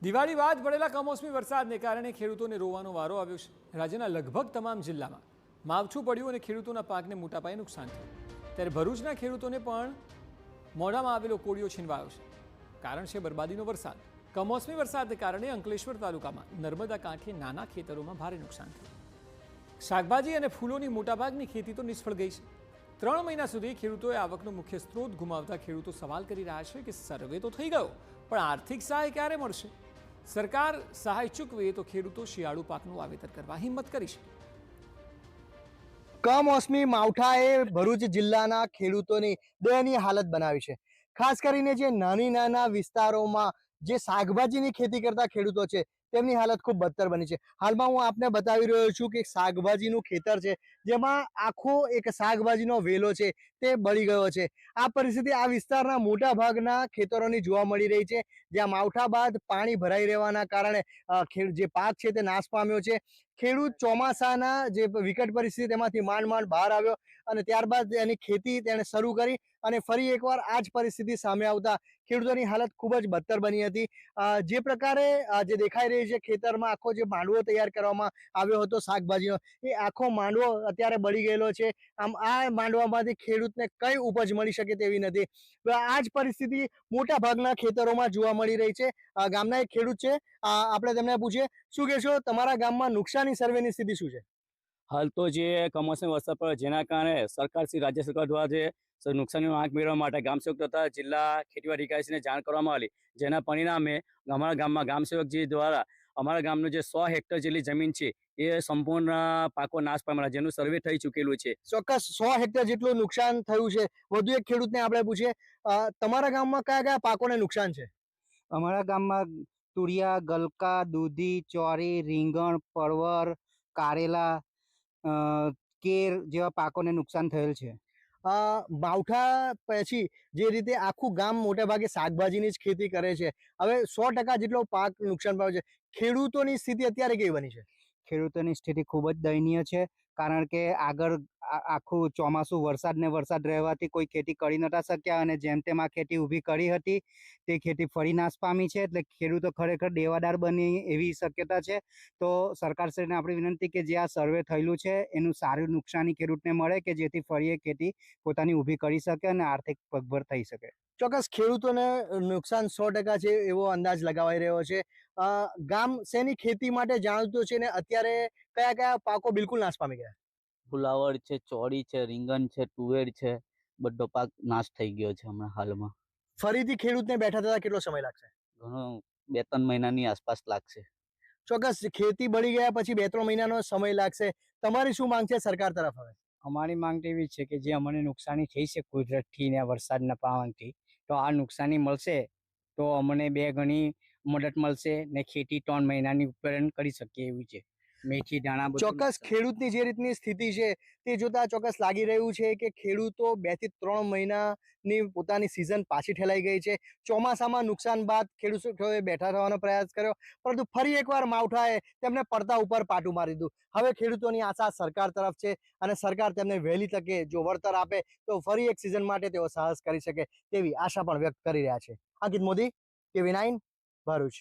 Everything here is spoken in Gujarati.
દિવાળી બાદ પડેલા કમોસમી વરસાદને કારણે ખેડૂતોને રોવાનો વારો આવ્યો છે। રાજ્યના લગભગ તમામ જિલ્લામાં માવઠું પડ્યું અને ખેડૂતોના પાકને મોટા પાયે નુકસાન થયું। ત્યારે ભરૂચના ખેડૂતોને પણ મોઢામાં આવેલો કોળિયો છીનવાયો છે। કારણ છે બરબાદીનો વરસાદ। કમોસમી વરસાદને કારણે અંકલેશ્વર તાલુકામાં નર્મદા કાંઠે નાના ખેતરોમાં ભારે નુકસાન થયું। શાકભાજી અને ફૂલોની મોટાભાગની ખેતી તો નિષ્ફળ ગઈ છે। 3 મહિના સુધી ખેડૂતોએ આવકનો મુખ્ય સ્ત્રોત ગુમાવતા ખેડૂતો સવાલ કરી રહ્યા છે કે સર્વે તો થઈ ગયો, પણ આર્થિક સહાય ક્યારે મળશે? સરકાર સહાય ચૂકવે તો ખેડૂતો શિયાળુ પાકનું વાવેતર કરવા હિંમત કરી શકે। કમોસમી માવઠાએ ભરૂચ જિલ્લાના ખેડૂતોની દયનીય હાલત બનાવી છે। ખાસ કરીને જે નાના વિસ્તારોમાં જે શાકભાજીની ખેતી કરતા ખેડૂતો છે તેમની હાલત ખૂબ બદતર બની છે। હાલમાં હું આપને બતાવી રહ્યો છું કે શાકભાજીનું ખેતર છે, જેમાં આખો એક શાકભાજીનો વેલો છે તે બળી ગયો છે। આ પરિસ્થિતિ આ વિસ્તારના મોટા ભાગના ખેતરોની જોવા મળી રહી છે, જ્યાં માવઠા બાદ પાણી ભરાઈ રહેવાના કારણે જે પાક છે તે નાશ પામ્યો છે। ખેડૂત ચોમાસાના જે વિકટ પરિસ્થિતિ તેમાંથી માંડ બહાર આવ્યો અને ત્યારબાદ એની ખેતી તેણે શરૂ કરી અને ફરી એકવાર આ જ પરિસ્થિતિ સામે આવતા ખેડૂતોની હાલત ખૂબ જ બદતર બની હતી। જે પ્રકારે જે દેખાઈ રહી છે ખેતરમાં આખો જે માંડવો તૈયાર કરવામાં આવ્યો હતો શાકભાજીનો, એ આખો માંડવો અત્યારે બળી ગયેલો છે। આમ આ માંડવામાંથી ખેડૂતને કઈ ઉપજ મળી શકે તેવી નથી। આ જ પરિસ્થિતિ મોટા ભાગના ખેતરોમાં જોવા મળી રહી છે। ગામના એક ખેડૂત છે, આપણે તેમને પૂછીએ, શું કહેશો, તમારા ગામમાં નુકસાની સર્વેની સ્થિતિ શું છે? હાલ તો જે કમોસમી વરસાદ પડ્યો જેના કારણે રાજ્ય સરકાર દ્વારા જે નુકસાનીનો આંક મેળવવા માટે ગામસેવક તથા જિલ્લા ખેતીવાડી અધિકારીને જાણ કરવામાં આવી, જેના પરિણામે અમારા ગામમાં ગામસેવકજી દ્વારા અમારા ગામનું જે 100 હેક્ટર જેટલી જમીન છે એ સંપૂર્ણ પાકો નાશ પામેલા, જેનું સર્વે થઈ ચૂકેલું છે। ચોક્કસ 100 હેક્ટર જેટલું નુકસાન થયું છે। વધુ એક ખેડૂતને આપણે પૂછીએ, તમારા ગામમાં કયા કયા પાકોને નુકસાન છે? અમારા ગામમાં તુરિયા, ગલકા, દૂધી, ચોરી, રીંગણ, પરવર, કારેલા, કેર જેવા પાકોને નુકસાન થયેલ છે। માવઠા પછી જે રીતે આખું ગામ મોટે ભાગે શાકભાજીની જ ખેતી કરે છે, હવે 100% જેટલો પાક નુકસાન પામ્યો છે, ખેડૂતોની સ્થિતિ અત્યારે કેવી બની છે? ખેડૂતોની સ્થિતિ ખૂબ જ દયનીય છે, કારણ કે આગળ આખું ચોમાસું વરસાદ રહેવાથી કોઈ ખેતી કરી નતા શક્યા અને જેમ તેમ આ ખેતી ઊભી કરી હતી તે ખેતી ફરી નાશ પામી છે। એટલે ખેડૂતો ખરેખર દેવાદાર બની એવી શક્યતા છે। તો સરકારશ્રીને આપણી વિનંતી કે જે આ સર્વે થયેલું છે એનું સારું નુકસાની ખેડૂતને મળે કે જેથી ફરી એ ખેતી પોતાની ઊભી કરી શકે અને આર્થિક પગભર થઈ શકે। ચોક્કસ ખેડૂતોને નુકસાન 100% છે એવો અંદાજ લગાવાઈ રહ્યો છે। ગામ શેની ખેતી માટે જાણીતું છે ને અત્યારે કયા કયા પાકો બિલકુલ નાશ પામી ગયા? ફુલાવર છે, ચોળી છે, રીંગણ છે, તુવેર છે, બધો પાક નાશ થઈ ગયો છે હમણાં હાલમાં। ફરીથી ખેડૂતને બેઠા થતા કેટલો સમય લાગશે? ઘણો 2-3 મહિનાની આસપાસ લાગશે। ચોક્કસ ખેતી બળી ગયા પછી 2-3 મહિનાનો સમય લાગશે। તમારી શું માંગ છે સરકાર તરફ? હવે અમારી માંગ તો એવી છે કે જે અમને નુકસાની થઈ છે કુદરતથી ને વરસાદના પાવાથી, તો આ નુકસાની મળશે તો અમને 2 ગણી મદદ મળશે ને ખેતી 3 મહિનાની ઉપર કરી શકીએ એવી છે। મેથી, દાણા ચોક્કસ ખેડૂતની જે રીતની સ્થિતિ છે તે જોતા ચોક્કસ લાગી રહ્યું છે કે ખેડૂતો 2 થી 3 મહિનાની પોતાની સિઝન પાછી ઠેલાઈ ગઈ છે। ચોમાસામાં નુકસાન બાદ ખેડૂતોએ બેઠા થવાનો પ્રયાસ કર્યો, પરંતુ ફરી એકવાર માવઠાએ તેમને પડતા ઉપર પાટું મારી દીધું। હવે ખેડૂતોની આશા સરકાર તરફ છે અને સરકાર તેમને વહેલી તકે જો વળતર આપે તો ફરી એક સિઝન માટે તેઓ સાહસ કરી શકે તેવી આશા પણ વ્યક્ત કરી રહ્યા છે। અંકિત મોદી, TV9, ભરૂચ।